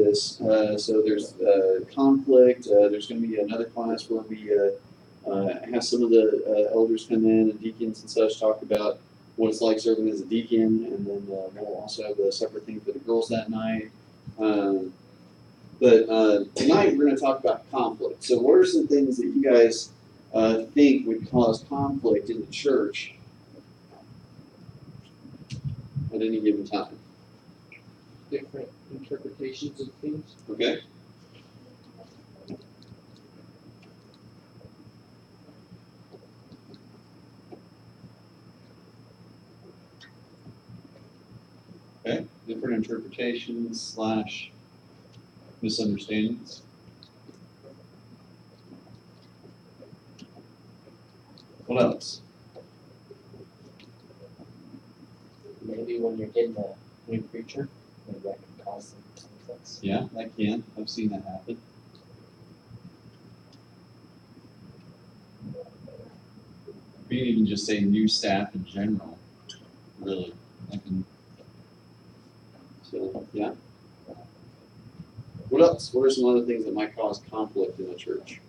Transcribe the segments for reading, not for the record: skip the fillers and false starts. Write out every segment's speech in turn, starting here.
this. So there's conflict. There's going to be another class where we have some of the elders come in and deacons and such talk about what it's like serving as a deacon, and then we'll also have a separate thing for the girls that night. But tonight we're going to talk about conflict. So what are some things that you guys think would cause conflict in the church at any given time? Different interpretations of things. Okay. Okay. Different interpretations / misunderstandings. What else? Maybe when you're getting a new preacher, maybe that can cause some conflicts. Yeah, that can. I've seen that happen. We can even just say new staff in general. Really. That can. So, yeah. What else? What are some other things that might cause conflict in a church?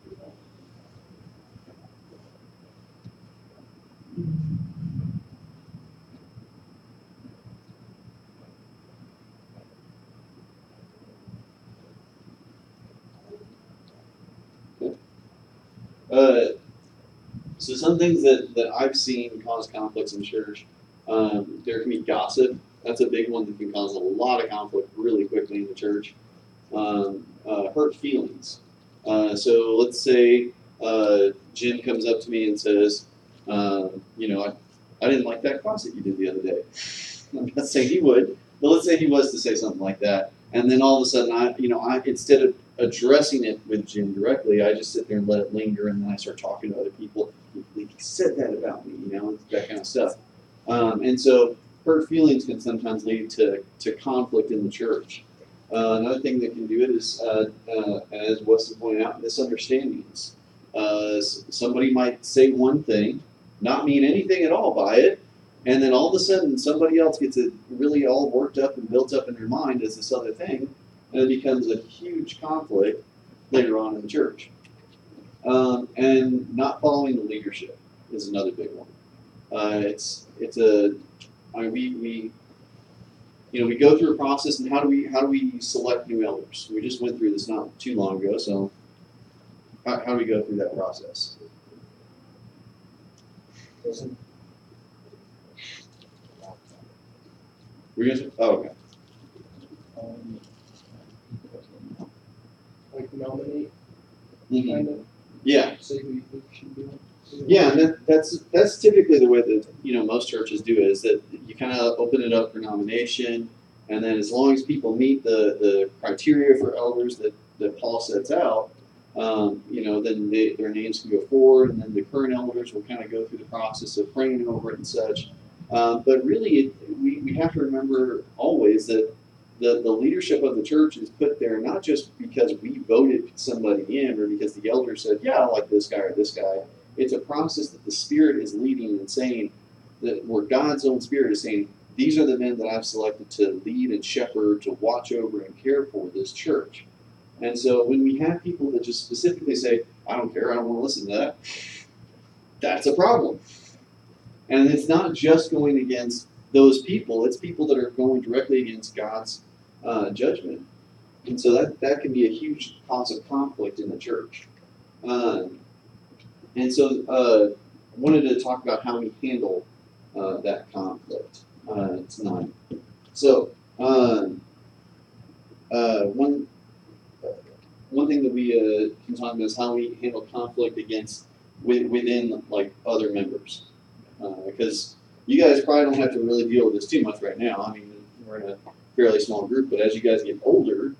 So some things that I've seen cause conflicts in church, there can be gossip. That's a big one that can cause a lot of conflict really quickly in the church. Hurt feelings. So let's say Jim comes up to me and says, I didn't like that class that you did the other day. I'm not saying he would, but let's say he was to say something like that, and then all of a sudden, I instead of addressing it with Jim directly, I just sit there and let it linger, and then I start talking to other people. He said that about me, that kind of stuff. And so hurt feelings can sometimes lead to conflict in the church. Another thing that can do it is, as Weston pointed out, misunderstandings. Somebody might say one thing, not mean anything at all by it, and then all of a sudden somebody else gets it really all worked up and built up in their mind as this other thing, and it becomes a huge conflict later on in the church. And not following the leadership is another big one. We go through a process, and how do we select new elders? We just went through this not too long ago, so how do we go through that process? Okay. Like nominate, Mm-hmm. kind of. Yeah. Say who you think should be on. Yeah, and that's typically the way that most churches do it, is that you kind of open it up for nomination, and then as long as people meet the criteria for elders that Paul sets out, then their names can go forward, and then the current elders will kind of go through the process of praying over it and such. But really, we have to remember always that the leadership of the church is put there not just because we voted somebody in or because the elder said, yeah, I like this guy or this guy. It's a process that the Spirit is leading and saying, that where God's own Spirit is saying, these are the men that I've selected to lead and shepherd, to watch over and care for this church. And so when we have people that just specifically say, I don't care, I don't want to listen to that, that's a problem. And it's not just going against those people, it's people that are going directly against God's judgment. And so that can be a huge cause of conflict in the church. And so wanted to talk about how we handle that conflict tonight. So one thing that we can talk about is how we handle conflict within like other members, because you guys probably don't have to really deal with this too much right now. I mean, we're in a fairly small group, but as you guys get older,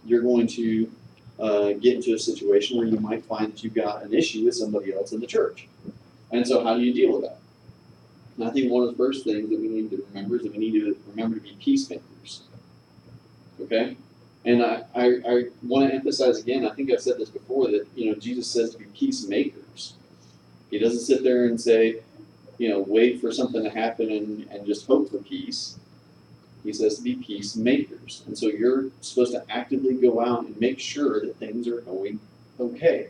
you're going to get into a situation where you might find that you've got an issue with somebody else in the church. And so how do you deal with that? And I think one of the first things that we need to remember is that we need to remember to be peacemakers. Okay? And I want to emphasize again, I think I've said this before, that Jesus says to be peacemakers. He doesn't sit there and say, wait for something to happen and just hope for peace. He says to be peacemakers. And so you're supposed to actively go out and make sure that things are going okay.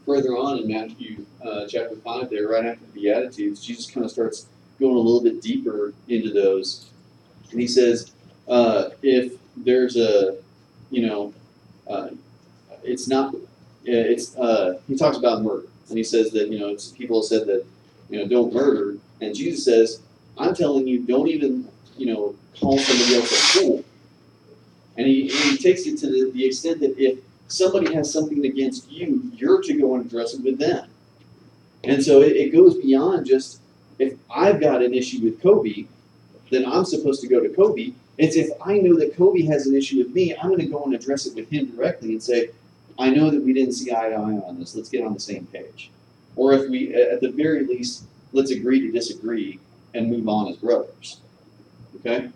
Further on in Matthew chapter 5 there, right after the Beatitudes, Jesus kind of starts going a little bit deeper into those. And he says, if there's a, it's not, he talks about murder. And he says that, people have said that, don't murder. And Jesus says, I'm telling you, don't even, call somebody else a fool. And he takes it to the extent that if somebody has something against you, you're to go and address it with them. And so it goes beyond just, if I've got an issue with Kobe, then I'm supposed to go to Kobe. It's if I know that Kobe has an issue with me, I'm going to go and address it with him directly and say, I know that we didn't see eye to eye on this. Let's get on the same page. Or if we, at the very least, let's agree to disagree and move on as brothers. Okay?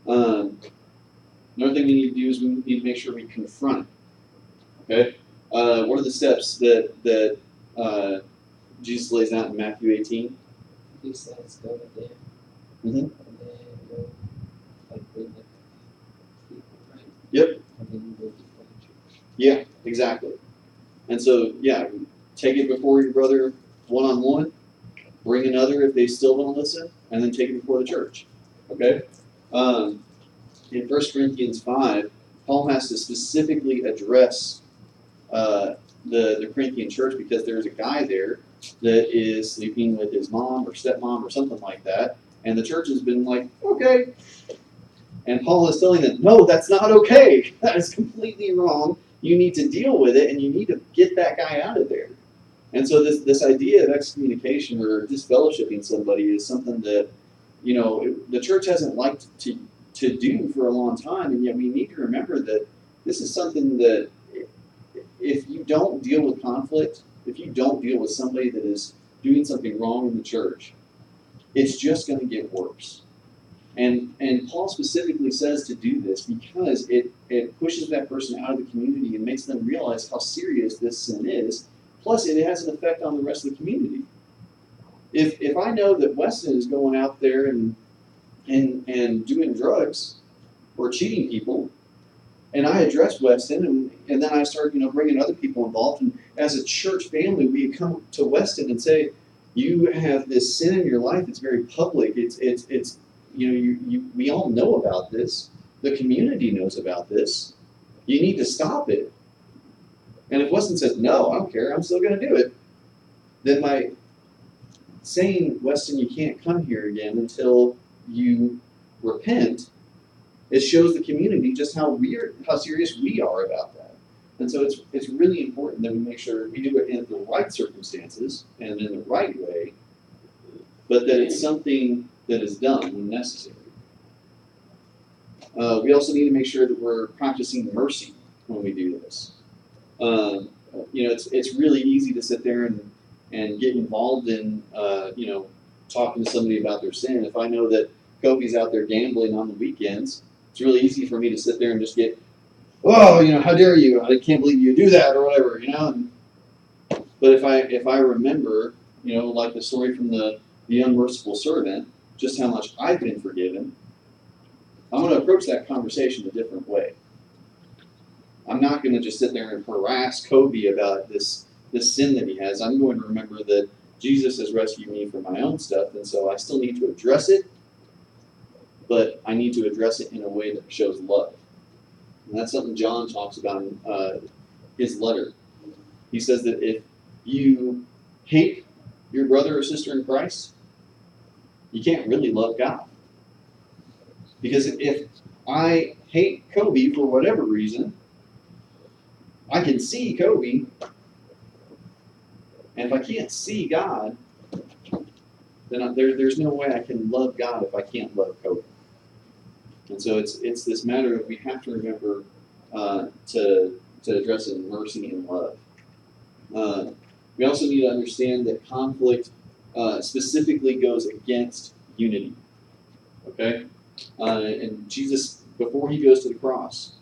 Another thing we need to do is we need to make sure we confront it. Okay? What are the steps that Jesus lays out in Matthew 18? He says, go to them. Mm-hmm. And then go, bring the people, right? Yep. And then you go before the church. Yeah, exactly. And so, take it before your brother one-on-one, bring another if they still don't listen, and then take it before the church. Okay? In 1 Corinthians 5, Paul has to specifically address the Corinthian church because there's a guy there that is sleeping with his mom or stepmom or something like that, and the church has been like, okay. And Paul is telling them, no, that's not okay. That is completely wrong. You need to deal with it, and you need to get that guy out of there. And so this idea of excommunication or disfellowshipping somebody is something that, the church hasn't liked to do for a long time, and yet we need to remember that this is something that if you don't deal with conflict, if you don't deal with somebody that is doing something wrong in the church, it's just going to get worse. And Paul specifically says to do this because it pushes that person out of the community and makes them realize how serious this sin is. Plus, it has an effect on the rest of the community. If I know that Weston is going out there and doing drugs or cheating people, and I address Weston, and then I start, bringing other people involved, and as a church family, we come to Weston and say, you have this sin in your life. It's very public. It's we all know about this. The community knows about this. You need to stop it. And if Weston says, no, I don't care, I'm still going to do it, then by saying, Weston, you can't come here again until you repent, it shows the community just how serious we are about that. And so it's really important that we make sure we do it in the right circumstances and in the right way, but that it's something that is done when necessary. We also need to make sure that we're practicing mercy when we do this. It's really easy to sit there and get involved in talking to somebody about their sin. If I know that Kobe's out there gambling on the weekends, it's really easy for me to sit there and just get, how dare you? I can't believe you do that or whatever, But if I remember, like the story from the unmerciful servant, just how much I've been forgiven, I'm going to approach that conversation a different way. I'm not going to just sit there and harass Kobe about this sin that he has. I'm going to remember that Jesus has rescued me from my own stuff, and so I still need to address it, but I need to address it in a way that shows love. And that's something John talks about in his letter. He says that if you hate your brother or sister in Christ, you can't really love God. Because if I hate Kobe for whatever reason, I can see Kobe, and if I can't see God, then there's no way I can love God if I can't love Kobe. And so it's this matter of we have to remember to address it in mercy and love. We also need to understand that conflict specifically goes against unity. Okay? And Jesus, before he goes to the cross,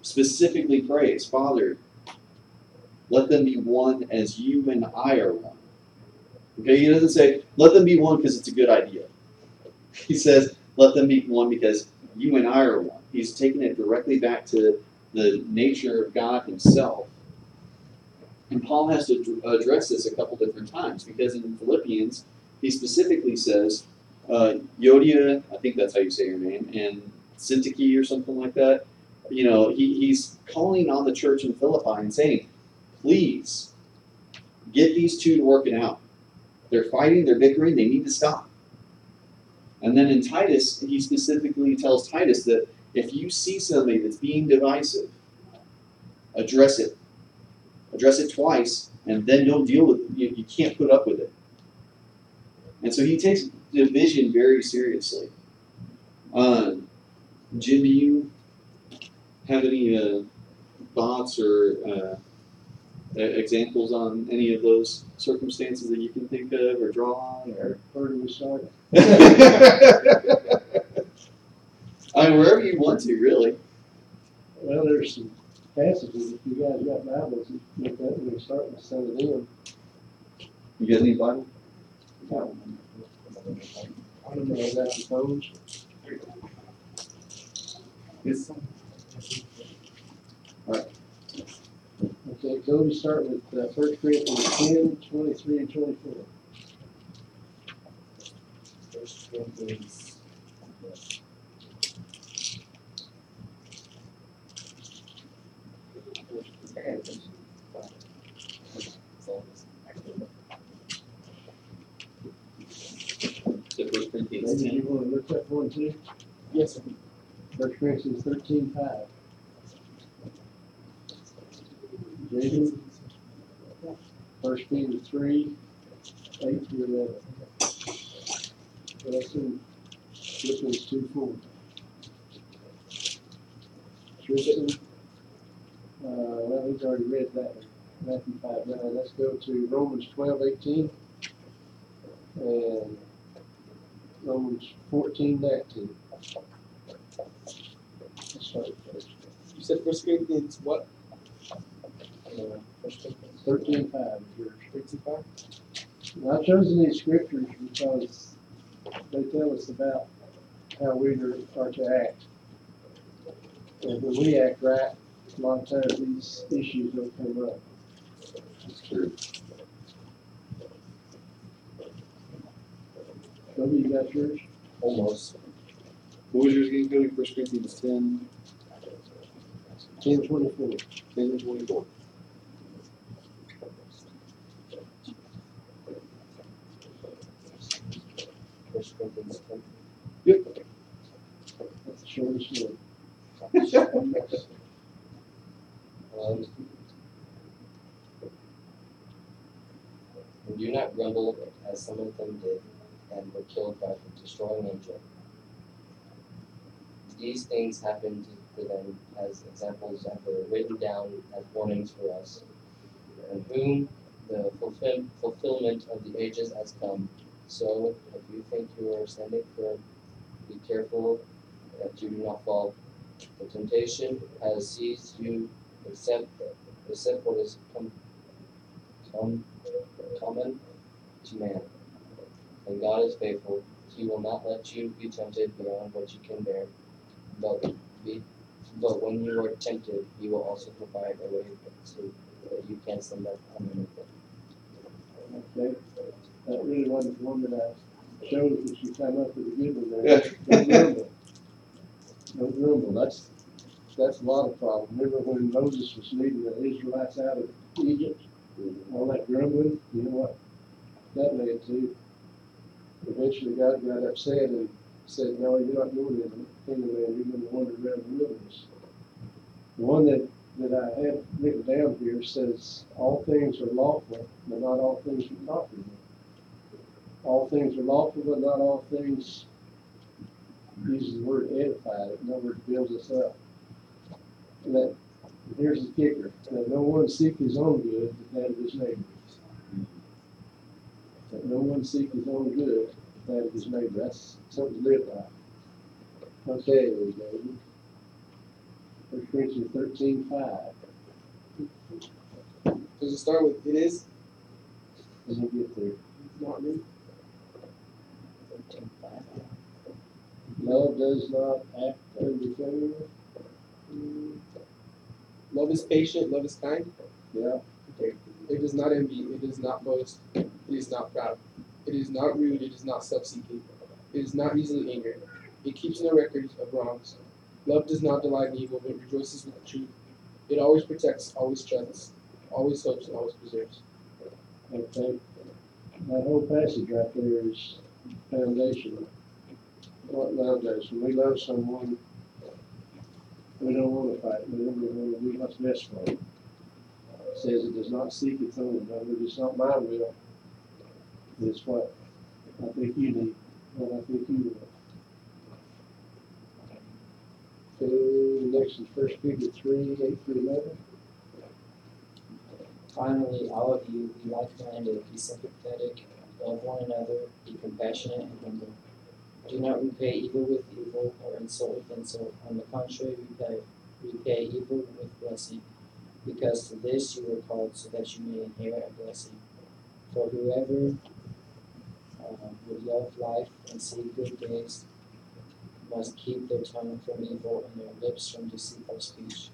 specifically prays, Father, let them be one as you and I are one. Okay, he doesn't say, let them be one because it's a good idea. He says, let them be one because you and I are one. He's taking it directly back to the nature of God himself. And Paul has to address this a couple different times because in Philippians, he specifically says, Yodia, I think that's how you say your name, and Syntyche or something like that. You know, he's calling on the church in Philippi and saying, please, get these two to work it out. They're fighting, they're bickering, they need to stop. And then in Titus, he specifically tells Titus that if you see somebody that's being divisive, address it. Address it twice, and then don't deal with it. You can't put up with it. And so he takes division very seriously. Jim, do you have any thoughts or examples on any of those circumstances that you can think of or draw on? Or Where do we start? I mean, wherever you want to, really. Well, there's some passages, if you guys got Bibles, you look at them and start with some of them. You guys need Bible? I don't know about the phones. Yes. Okay, so we start with 1 Corinthians 10, 23 and 24. 1 Corinthians. So 1 Corinthians Maybe you 10. want to look up one too? Yes, sir. 1 Corinthians 13:5. Jacob, 1 Peter 3, 8 through 11. That's in Philippians 2:4. Tristan, well, we've already read that one. Matthew 5:9. Let's go to Romans 12:18 and Romans 14:19. Let's start first. You said 1 Corinthians what? 13:5 is yours. 55? Well, I've chosen these scriptures because they tell us about how we are to act. And when we act right, a lot of times these issues don't come up. That's true. Toby, you got yours? Almost. What was yours again, Cody? 1 Corinthians 10, 10:24. 10 and 24. First Corinthians 10. Yep. That's the shortest one. And do not grumble as some of them did and were killed by the destroying angel. These things happened to them as examples and were written down as warnings for us, in whom the fulfillment of the ages has come. So, if you think you are standing firm, be careful that you do not fall. The temptation has seized you, except what is common to man. And God is faithful; He will not let you be tempted beyond what you can bear. But when you are tempted, He will also provide a way so that you can stand up underneath it. Okay. That really wasn't the one that I chose, but you come up with a good one there. Don't grumble. Don't grumble. That's a lot of problems. Remember when Moses was leading the Israelites out of Egypt? All that grumbling, you know what that led to? Eventually God got upset and said, no, you're not going in the land, you're going to wander around the wilderness. The one that I have written down here says, all things are lawful, but not all things are profitable. All things are lawful, but not all things, uses the word edified, in other words, builds us up. And that, here's the kicker, that no one seek his own good, but that of his neighbor. That no one seek his own good, but that of his neighbor. That's something to live by. Okay, there we go. 1 Corinthians 13:5. Does it start with it is? Let me get there. Not me. Love does not act understanding. Love is patient, love is kind. Yeah, It does not envy, it does not boast, it is not proud. It is not rude, it is not self-seeking. It is not easily angered. It keeps no record of wrongs. Love does not delight in evil, but rejoices with the truth. It always protects, always trusts, always hopes, and always preserves. okay. That whole passage right there is foundational. What love does. When we love someone, we don't want to fight with them. We want to do what's best for them. It says it does not seek its own, but it's not my will. It's what I think you need, what I think you want. Okay, next is 1 Peter 3:8-11. Finally, all of you, be like-minded, be sympathetic, love one another, be compassionate and humble. Do not repay evil with evil or insult with insult. On the contrary, repay evil with blessing, because to this you were called, so that you may inherit a blessing. For whoever would love life and see good days must keep their tongue from evil and their lips from deceitful speech.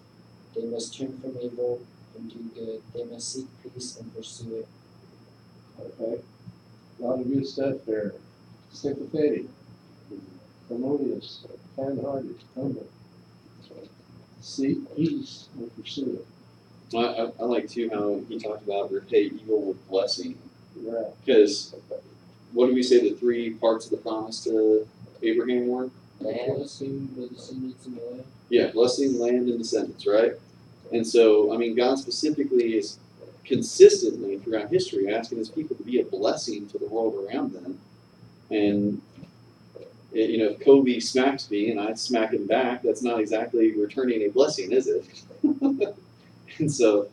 They must turn from evil and do good. They must seek peace and pursue it. Okay, a lot of good stuff there. Sympathetic, harmonious, kind-hearted, humble. Seek peace and pursue it. I like too how he talked about repay evil with blessing. Right. Because what do we say the three parts of the promise to Abraham were? Land, the descendants in the land. Yeah, blessing, land, and descendants, right? And so, I mean, God specifically is consistently throughout history asking his people to be a blessing to the world around them. And, you know, if Kobe smacks me and I smack him back, that's not exactly returning a blessing, is it? And so,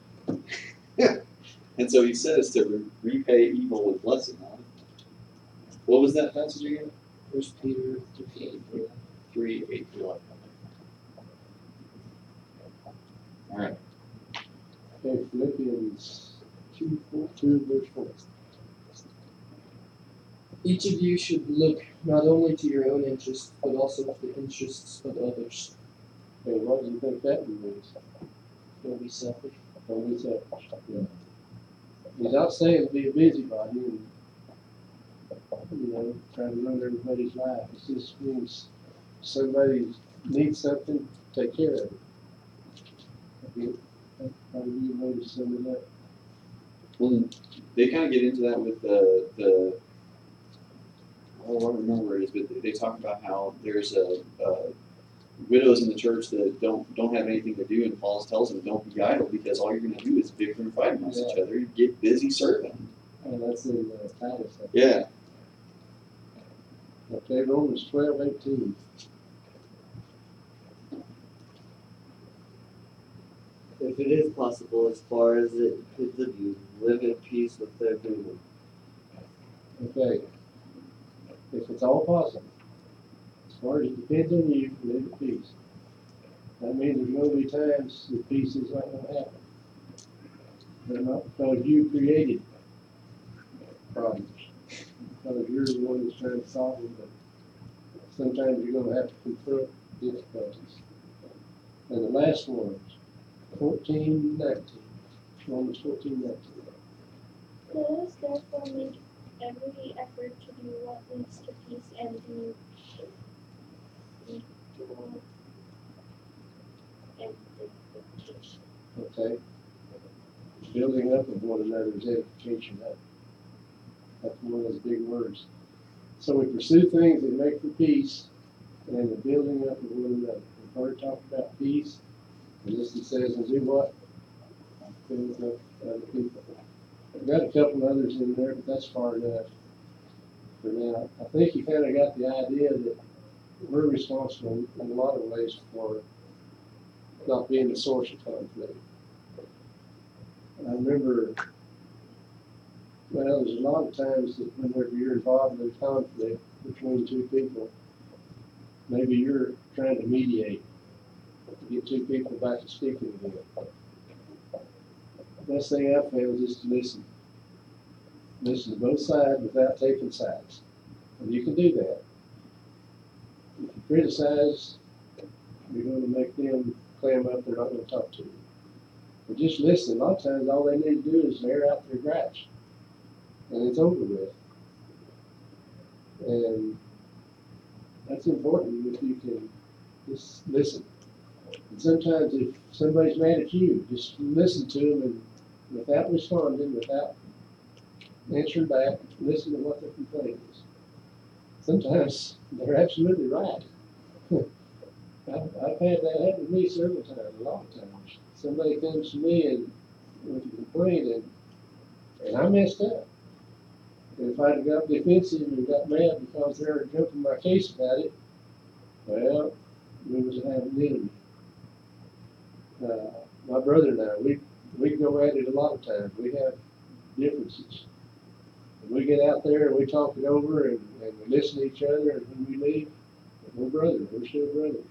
he says to repay evil with blessing. Huh? What was that passage again? 1 Peter 3:8. 3:8. All right. Okay, Philippians 2 verse 4. Each of you should look not only to your own interests, but also to the interests of others. Okay, what do you think that means? Don't be selfish. Don't be selfish. Yeah. He's not saying to be a busybody and, you know, trying to run everybody's life. It just means somebody needs something, take care of it. Okay, that's probably a good way to sum it up. Well, they kind of get into that with the I don't remember where it is, but they talk about how there's widows in the church that don't have anything to do, and Paul tells them don't be idle because all you're going to do is bicker and fight amongst each other. You get busy serving. And that's in Titus. Yeah. Okay, Romans 12:18. If it is possible, as far as it depends on you, live in peace with everyone. Okay. If it's all possible, as far as it depends on you, live at peace. That means there's going to be times that peace is not going to happen. They're not because you created problems. Because you're the one that's trying to solve them, but sometimes you're going to have to confront difficulties. And the last one, 14:19. Romans 14:19. Let us therefore make every effort to do what leads to peace and to equal edification. Okay? Building up of one another is edification. That's one of those big words. So we pursue things that make for peace and the building up of one another. We've already talked about peace. And this it says, and do what? Build up other people. I've got a couple others in there, but that's far enough for now. I think you kind of got the idea that we're responsible in a lot of ways for not being the source of conflict. I remember, well, there's a lot of times that whenever you're involved in a conflict between two people, maybe you're trying to mediate to get two people back to speaking again. Best thing I found is to listen. Listen to both sides without taking sides. And you can do that. If you criticize, you're gonna make them clam up, they're not gonna talk to you. But just listen, a lot of times all they need to do is air out their gripes, and it's over with. And that's important if you can just listen. And sometimes if somebody's mad at you, just listen to them and without responding, without answering back, listen to what their complaint is. Sometimes they're absolutely right. I've had that happen to me several times, a lot of times. Somebody comes to me and with a complaint and I messed up. And if I'd got defensive and got mad because they were jumping my case about it, well, we was having an enemy. My brother and I, we go at it a lot of times. We have differences. And we get out there and we talk it over and we listen to each other, and when we leave, we're brothers. We're still brothers.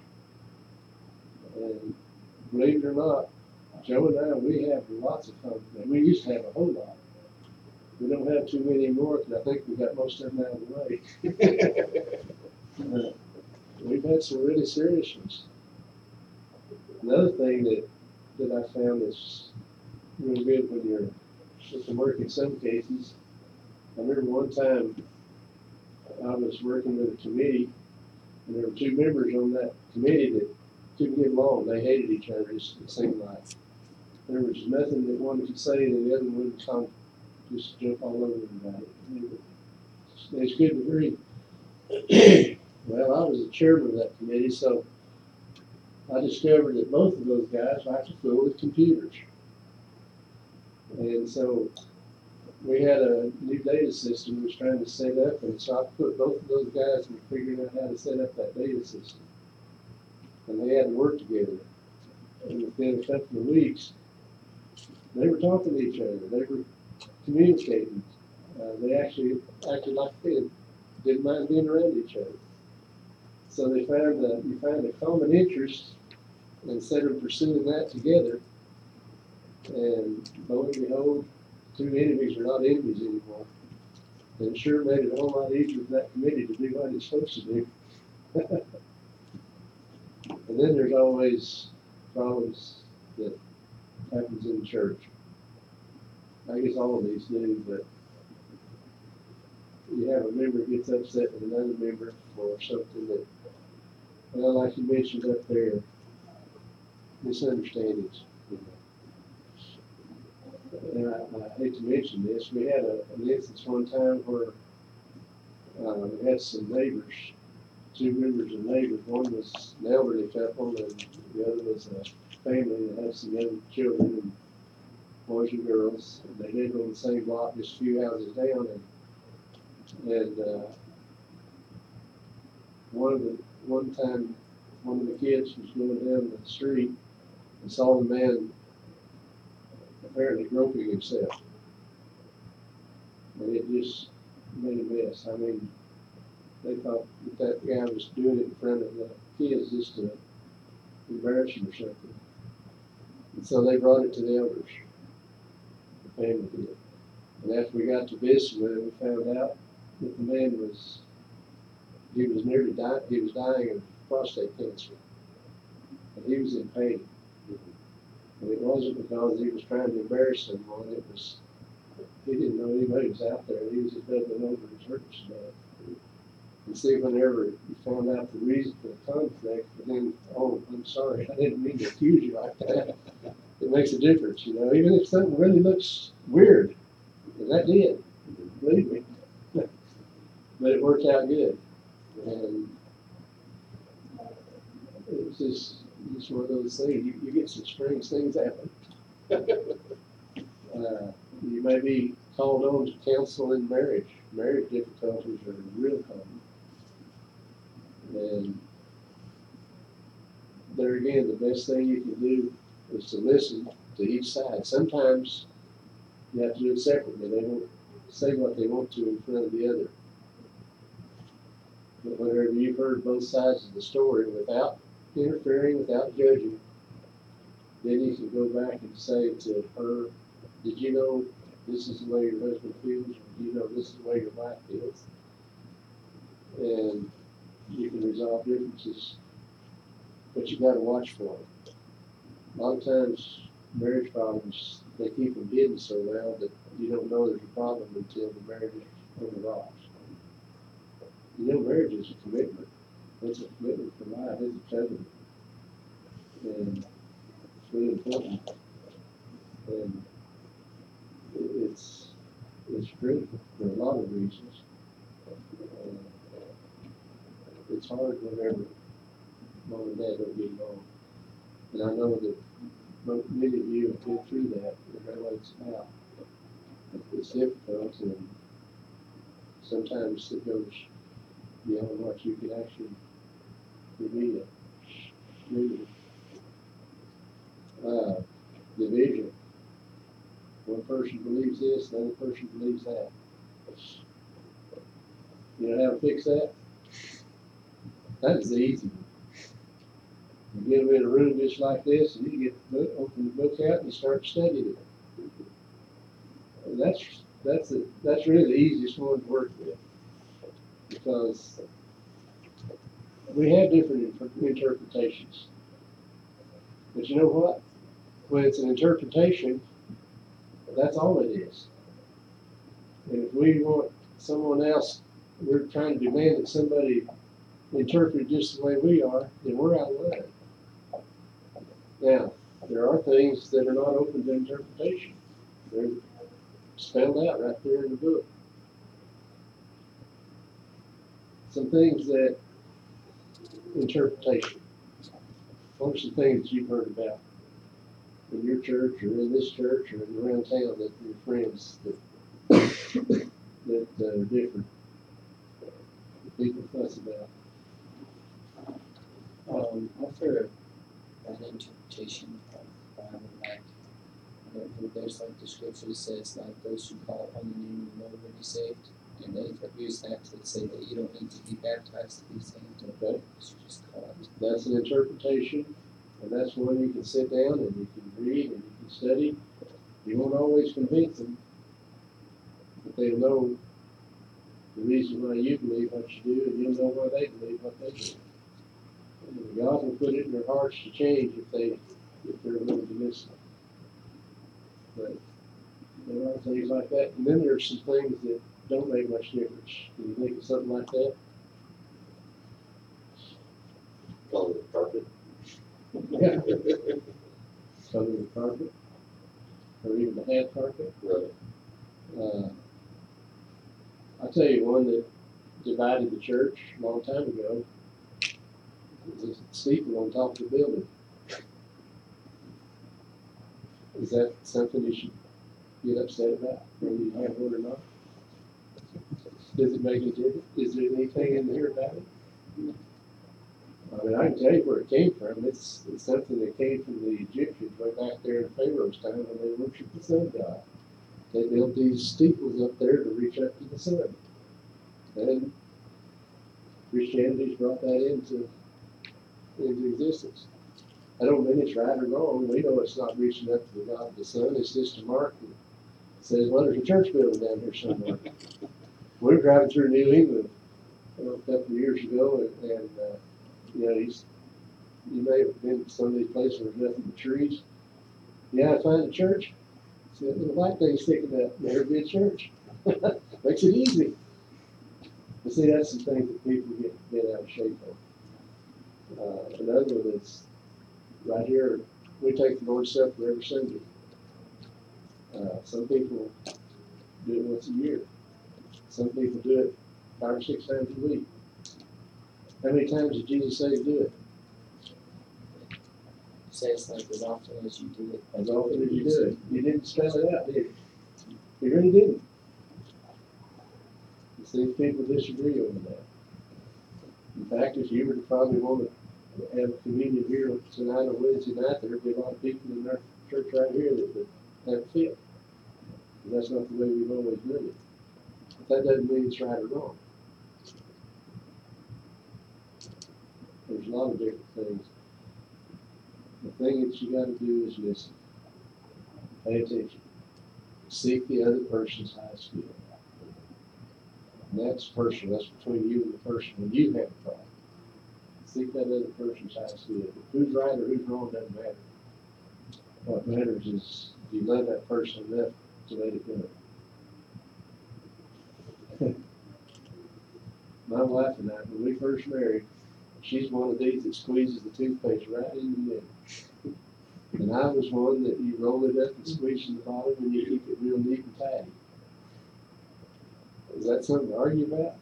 And believe it or not, Joe and I, we have lots of conflict. We used to have a whole lot. We don't have too many anymore because I think we got most of them out of the way. We've had some really serious ones. Another thing that I found is really good when you're with the work in some cases. I remember one time I was working with a committee, and there were two members on that committee that couldn't get along. They hated each other, it seemed like. There was nothing that one could say and the other one would just jump all over them about it. It's good to agree. Well, I was the chairman of that committee, so I discovered that both of those guys like to fool with computers. And so we had a new data system we was trying to set up, and so I put both of those guys in figuring out how to set up that data system. And they had to work together. And within a couple of weeks, they were talking to each other. They were communicating. They actually acted like they didn't mind being around each other. So they found you find a common interest instead of pursuing that together. And lo and behold, two enemies are not enemies anymore. And it sure made it a whole lot easier for that committee to do what it's supposed to do. And then there's always problems that happens in the church. I guess all of these do, but you have a member gets upset with another member for something that, well, like you mentioned up there, misunderstandings. And I hate to mention this, we had an instance one time where we had some neighbors, two members of neighbors. One was an elderly couple, and the other was a family that had some young children, and boys and girls. And they lived on the same block, just a few houses down. And one time, one of the kids was going down the street and saw the man apparently groping himself. And it just made a mess. I mean, they thought that guy was doing it in front of the kids just to embarrass him or something. And so they brought it to the elders, the family did. And after we got to visit with him, we found out that the man was nearly dying. He was dying of prostate cancer. And he was in pain. And it wasn't because he was trying to embarrass someone. It was, he didn't know anybody was out there. He was just doubling over his hurt stuff. And see, whenever you found out the reason for the conflict, and then, oh, I'm sorry, I didn't mean to accuse you like that. It makes a difference, you know, even if something really looks weird. And that did, believe me. But it worked out good. And it was just one of those things. You get some strange things happen. You may be called on to counsel in marriage. Marriage difficulties are real common. And there again, the best thing you can do is to listen to each side. Sometimes you have to do it separately. They won't say what they want to in front of the other. But whenever you've heard both sides of the story without interfering, without judging, then you can go back and say to her, did you know this is the way your husband feels? Or do you know this is the way your wife feels? And you can resolve differences, but you gotta watch for them. A lot of times, marriage problems, they keep them hidden so well that you don't know there's a problem until the marriage is on the rocks. You know, marriage is a commitment. It's a commitment for life, it's a covenant. And it's really important. And it's critical for a lot of reasons. It's hard whenever mom and dad don't get along. And I know that many of you have been through that, and that's what it's about. It's difficult, and sometimes it goes beyond what you can actually reveal. Division. One person believes this, another person believes that. You know how to fix that? That is easy. You get them in a room just like this, and you get the book, open the book out, and you start studying it. And that's really the easiest one to work with, because we have different interpretations. But you know what? When it's an interpretation, that's all it is. And if we want someone else, we're trying to demand that somebody interpret it just the way we are, then we're out of line. Now, there are things that are not open to interpretation. They're spelled out right there in the book. Some things that interpretation. What are some things that you've heard about in your church or in this church or around town that your friends that are different, that people fuss about? After an interpretation of the Bible, like there's like the scripture says, like those who call on the name of the Lord will be saved, and they use that to say that you don't need to be baptized to be saved. Okay, you just call it. That's an interpretation, and that's one you can sit down and you can read and you can study. You won't always convince them, but they'll know the reason why you believe what you do, and you'll know why they believe what they do. And God will put it in their hearts to change if they're willing to listen. But there are things like that, and then there's some things that don't make much difference. Can you think of something like that? Color the carpet. Yeah. Color the carpet, or even the hand carpet. Right. I'll tell you one that divided the church a long time ago. It was a steeple on top of the building. Is that something you should get upset about, whether you have one or not? Does it make a difference? Is there anything in there about it? I mean, I can tell you where it came from. It's something that came from the Egyptians way back there in Pharaoh's time when they worshiped the sun god. They built these steeples up there to reach up to the sun. And Christianity's brought that into existence. I don't mean it's right or wrong. We know it's not reaching up to the God of the sun. It's just a mark that says, well, there's a church building down here somewhere. We were driving through New England a couple of years ago, and you know, you may have been to some of these places where there's nothing but trees. Yeah, I find a church. See that little white thing sticking up. There'll be a church. Makes it easy. But see, that's some things that people get out of shape on. Another one is right here. We take the Lord's Supper every Sunday. Some people do it once a year. Some people do it 5 or 6 times a week. How many times did Jesus say to do it? Say it's like as often as you do it. As often as you do it. You didn't spell it out, did you? You really didn't. You see, people disagree over that. In fact, if you were to probably want to have a communion here tonight on Wednesday night, there'd be a lot of people in our church right here that would have a fit. And that's not the way we've always done it. But that doesn't mean it's right or wrong. There's a lot of different things. The thing that you got to do is listen. Pay attention. Seek the other person's highest good. And that's personal. That's between you and the person when you have a problem. seek that other person's highest good. Who's right or who's wrong doesn't matter. What matters is, do you love that person enough to let it go? My wife and I, when we first married, she's one of these that squeezes the toothpaste right in the middle. And I was one that you roll it up and squeeze from the bottom and you keep it real neat and tidy. Is that something to argue about?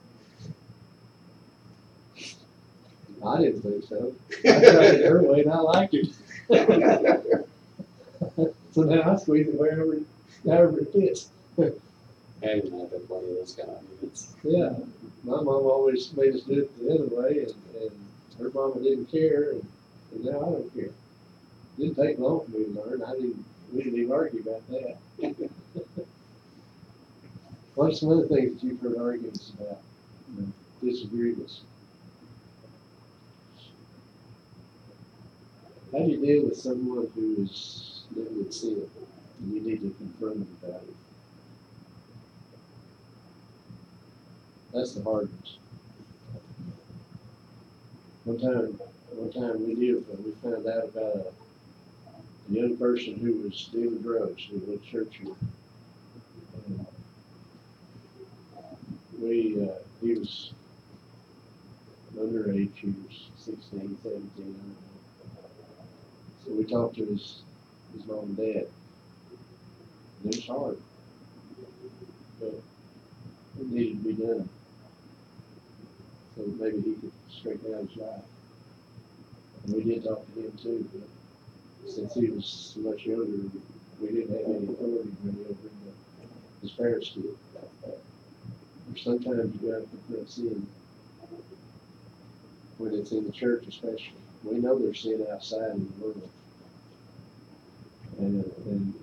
I didn't think so. I tried it her way and I liked it. So now I squeeze it however it fits. Hey, I've had plenty of those kind of arguments. Yeah, my mom always made us do it the other way, and her mama didn't care, and now I don't care. Didn't take long for me to learn. We didn't even argue about that. What's some other things that you've heard arguments about? Disagreements. How do you deal with someone who is living in sin, and you need to confront them about it? That's the hard ones. One time we found out about a young person who was dealing drugs. We went to church with. He was underage. He was 16, 17, I don't know. So we talked to his mom and dad. And it was hard, but it needed to be done. So maybe he could straighten out his life. And we did talk to him too, but since he was so much younger, we didn't have any authority really over him. His parents did. Or sometimes you gotta confront sin. When it's in the church especially. We know there's sin outside in the world. And when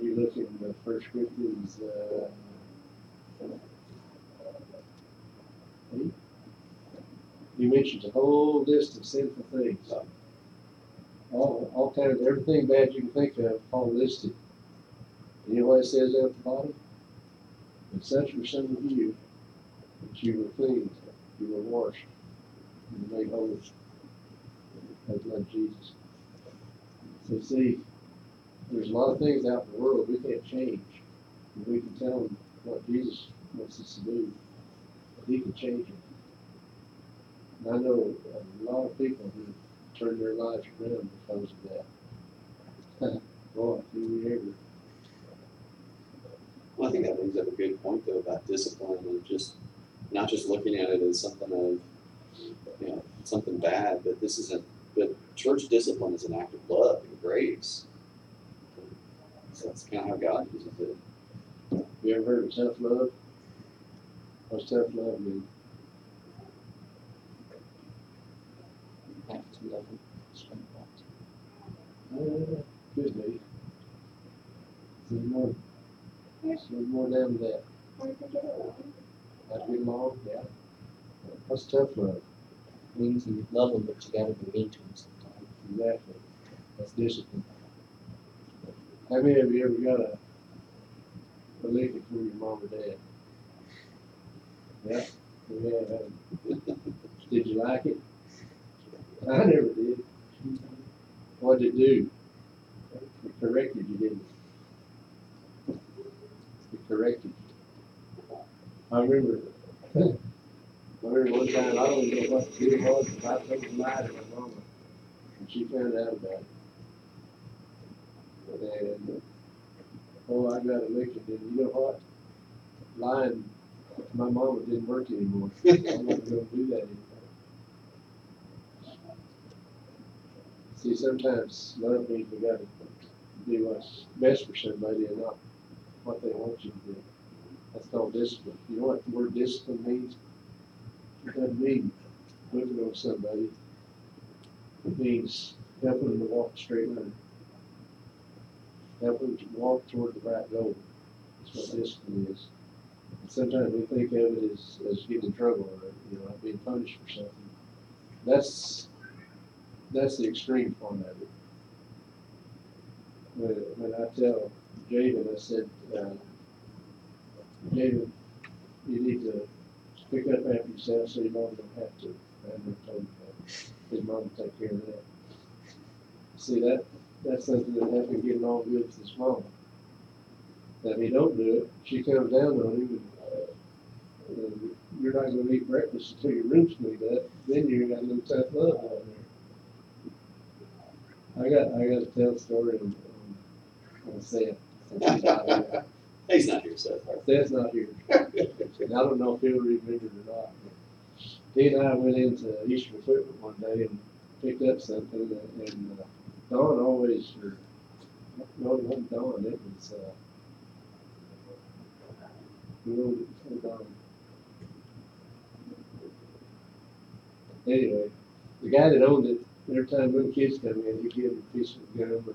you look in 1 Corinthians 8, he mentions a whole list of sinful things. All kinds of everything bad you can think of, all listed. And you know what it says at the bottom? And such were some of you, that you were cleansed, you were washed, you were made holy by the blood of Jesus. So see, there's a lot of things out in the world we can't change. And we can tell them what Jesus wants us to do, but he can change it. And I know a lot of people who turn their lives around because of that. Boy, do we ever. Well, I think that brings up a good point though about discipline and just not just looking at it as something of, something bad, but but church discipline is an act of love and grace. So that's kind of how God uses it. You ever heard of tough love? What's tough love mean? Have to love him. Could be. There's more down to that. Hard to get along. Not get along, yeah. What's tough love? Means you love him, but you gotta be mean to him sometimes. Exactly. That's discipline. How many of you ever got a licking from your mom or dad? Yeah, we have. Did you like it? I never did. What did it do? It corrected you, didn't it? It corrected you. I remember one time, I don't even know what the deal was, but I told a lie to my mama, and she found out about it. And, I got a licking, and you know what? Lying to my mama didn't work anymore. I'm not going to do that anymore. See, sometimes love means we got to do what's best for somebody and not what they want you to do. That's called discipline. You know what the word discipline means? It doesn't mean whipping on somebody. It means helping them to walk the straight line. Helping them to walk toward the right goal. That's what discipline is. And sometimes we think of it as getting in trouble or like being punished for something. That's the extreme form of it. When I tell Javen, I said, Javen, you need to pick up after yourself so your mom don't have to. I I never told him that. His mom would take care of that. See, that's something that happened getting all good with his mom. Now, if he don't do it, she comes down on him and you're not gonna eat breakfast until your room's cleaned up, then you got a little tough love down there. I got to tell a story on Seth. Since he's not here. He's not here, Seth. Seth's not here. And I don't know if he'll remember it or not. He and I went into Eastern Equipment one day and picked up something, and Dawn always, or no, it wasn't Dawn, it was Dawn. Anyway, the guy that owned it, every time little kids come in, he'd give them a piece of gum or a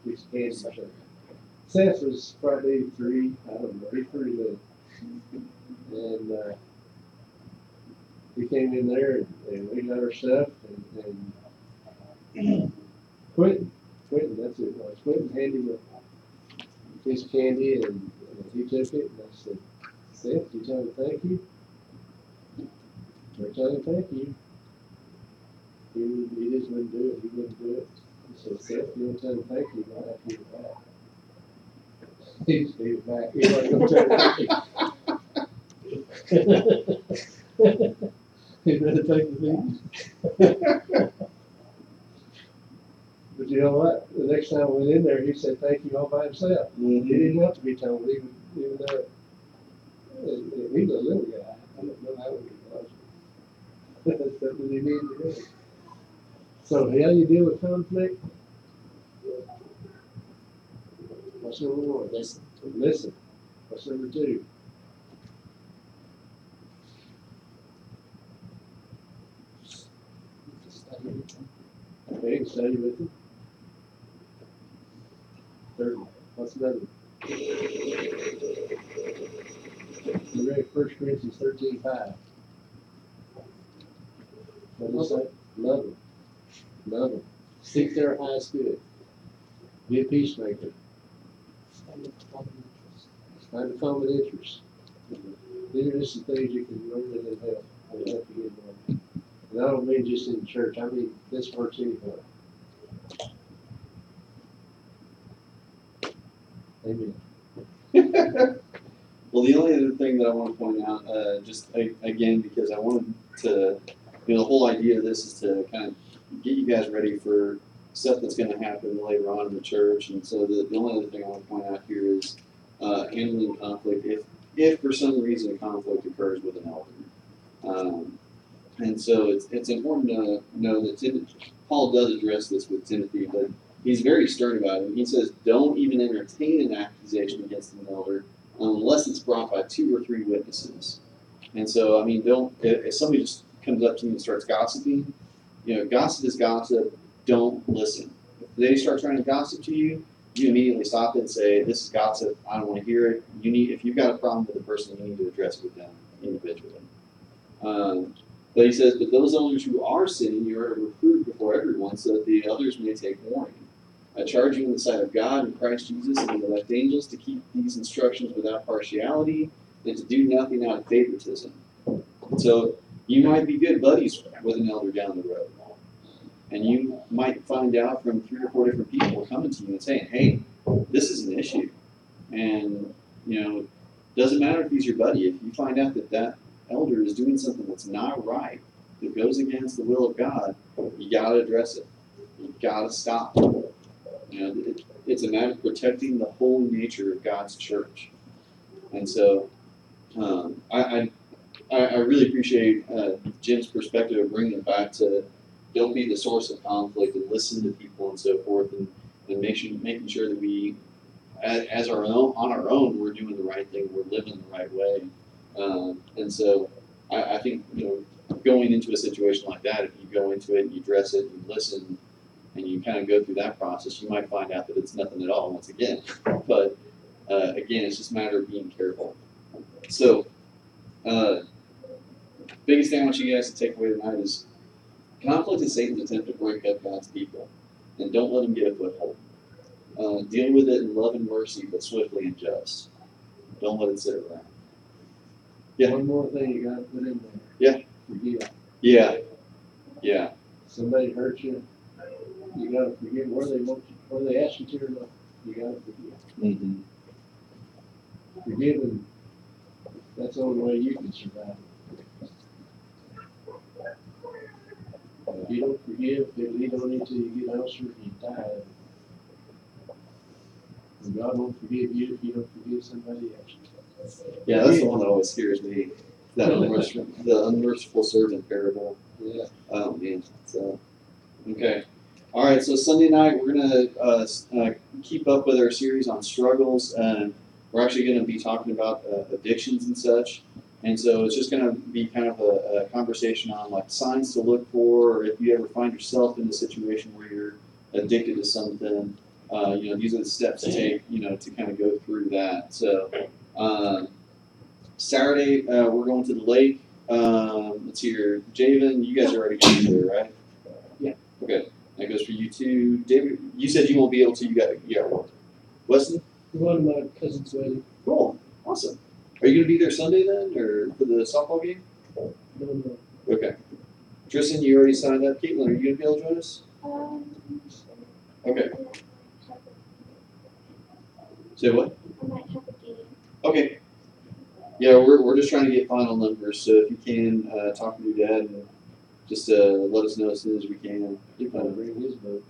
piece of candy or something. Seth was probably 83, I don't know, he's pretty little. And he came in there and we got our stuff and Quentin, that's who it was. Quentin handed him a piece of candy and he took it and I said, Seth, you tell him thank you? Or tell him thank you. He just wouldn't do it, he wouldn't do it. He said, Seth, you want to tell him thank you, I'll have to give it back. He just gave it back, he wasn't going to tell him thank you. He'd rather take the things. But you know what? The next time I went in there, he said thank you all by himself. He didn't have to be told, even though he was a little guy. I don't know how old he was. That's something he needed to do. So how you deal with conflict? What's number one? Listen. Listen. What's number two? Study with them. Okay, study with him. Third, what's another one? You read 1 Corinthians 13:5. What does it say? Love them. Love them. Seek their highest good. Be a peacemaker. Find a common interest. These are just some things you can learn and help. It'll help you get more. And I don't mean just in the church, I mean this works anywhere. Amen. Well, the only other thing that I want to point out, again, because I wanted to, the whole idea of this is to kind of get you guys ready for stuff that's going to happen later on in the church. And so the only other thing I want to point out here is handling conflict. If for some reason a conflict occurs with an elder. And so it's important to know that Paul does address this with Timothy, but he's very stern about it. He says, don't even entertain an accusation against an elder unless it's brought by 2 or 3 witnesses. And so, I mean, if somebody just comes up to you and starts gossiping, gossip is gossip, don't listen. If they start trying to gossip to you, you immediately stop it and say, this is gossip, I don't want to hear it. If you've got a problem with the person, you need to address it with them individually. But he says, but those elders who are sinning, you are to reprove before everyone, so that the others may take warning. I charge you in the sight of God and Christ Jesus and the elect angels to keep these instructions without partiality and to do nothing out of favoritism. So you might be good buddies with an elder down the road. And you might find out from 3 or 4 different people coming to you and saying, hey, this is an issue. And, doesn't matter if he's your buddy. If you find out that elder is doing something that's not right, that goes against the will of God, you got to address it. You got to stop. It's a matter of protecting the holy nature of God's church. And so I really appreciate Jim's perspective of bringing it back to don't be the source of conflict and listen to people and so forth, and making sure that we, on our own, we're doing the right thing, we're living the right way. And so I think, going into a situation like that, if you go into it and you address it, you listen, and you kind of go through that process, you might find out that it's nothing at all once again. But again, it's just a matter of being careful. So, biggest thing I want you guys to take away tonight is conflict is Satan's attempt to break up God's people, and don't let him get a foothold. Deal with it in love and mercy, but swiftly and just. Don't let it sit around. Yeah. One more thing you got to put in there. Yeah. Forgive. Yeah. Yeah. Somebody hurt you, you gotta forgive, whether they ask you to or not, you gotta forgive. Mm-hmm. Forgiving, that's the only way you can survive. If you don't forgive, it'll lead on until you get ulcer and you die. And God won't forgive you if you don't forgive somebody else. Yeah, that's the one that always scares me. The unmerciful servant parable. Yeah. Oh man. So, okay. All right. So Sunday night we're gonna keep up with our series on struggles. We're actually going to be talking about addictions and such. And so it's just going to be kind of a conversation on like signs to look for, or if you ever find yourself in a situation where you're addicted to something. These are the steps to take. To kind of go through that. So. Saturday, we're going to the lake. Let's see here. Javen, you guys are already going there, right? Yeah. Okay. That goes for you too. David, you said you won't be able to. You got work. Weston? We're going to my cousin's wedding. Cool. Awesome. Are you going to be there Sunday then, or for the softball game? No. Okay. Tristan, you already signed up. Caitlin, are you going to be able to join us? Okay. Say what? I might have a game. Okay. Yeah, we're just trying to get final numbers, so if you can talk to your dad and just let us know as soon as we can. You gotta bring his boat.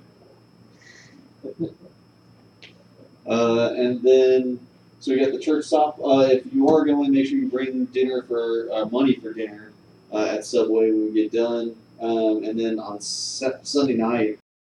And then, so we got the church stop. If you are going, make sure you bring dinner for money for dinner at Subway when we get done. And then on Sunday night,